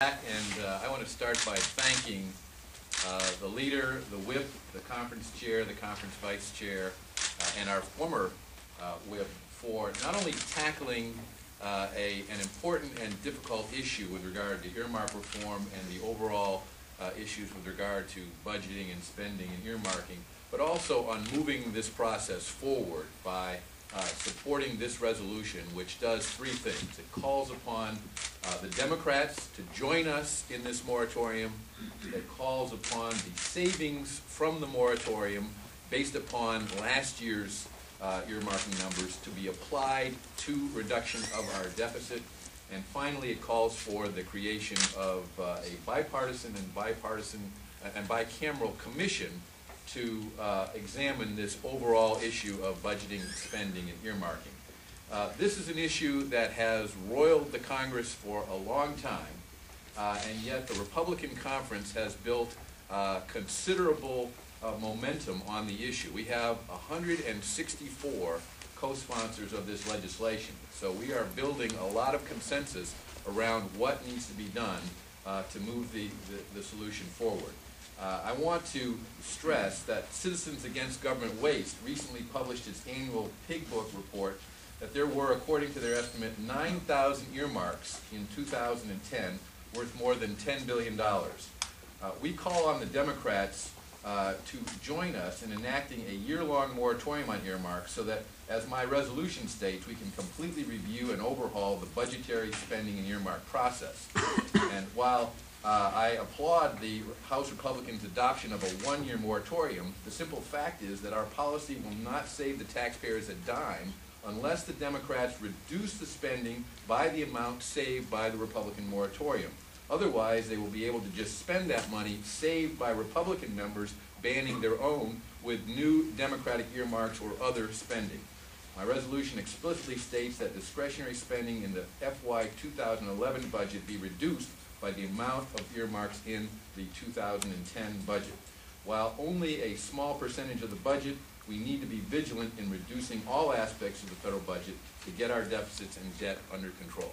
And I want to start by thanking the leader, the whip, the conference chair, the conference vice chair, and our former whip for not only tackling an important and difficult issue with regard to earmark reform and the overall issues with regard to budgeting and spending and earmarking, but also on moving this process forward by supporting this resolution, which does three things. It calls upon the Democrats to join us in this moratorium. It calls upon the savings from the moratorium based upon last year's earmarking numbers to be applied to reduction of our deficit. And finally, it calls for the creation of a bipartisan and bicameral commission to examine this overall issue of budgeting, spending, and earmarking. This is an issue that has roiled the Congress for a long time, and yet the Republican conference has built considerable momentum on the issue. We have 164 co-sponsors of this legislation, so we are building a lot of consensus around what needs to be done to move the solution forward. I want to stress that Citizens Against Government Waste recently published its annual Pig Book report that there were, according to their estimate, 9,000 earmarks in 2010 worth more than $10 billion. We call on the Democrats to join us in enacting a year-long moratorium on earmarks so that, as my resolution states, we can completely review and overhaul the budgetary, spending, and earmark process. And while I applaud the House Republicans' adoption of a one-year moratorium, the simple fact is that our policy will not save the taxpayers a dime unless the Democrats reduce the spending by the amount saved by the Republican moratorium. Otherwise, they will be able to just spend that money saved by Republican members banning their own with new Democratic earmarks or other spending. My resolution explicitly states that discretionary spending in the FY 2011 budget be reduced by the amount of earmarks in the 2010 budget. While only a small percentage of the budget, we need to be vigilant in reducing all aspects of the federal budget to get our deficits and debt under control.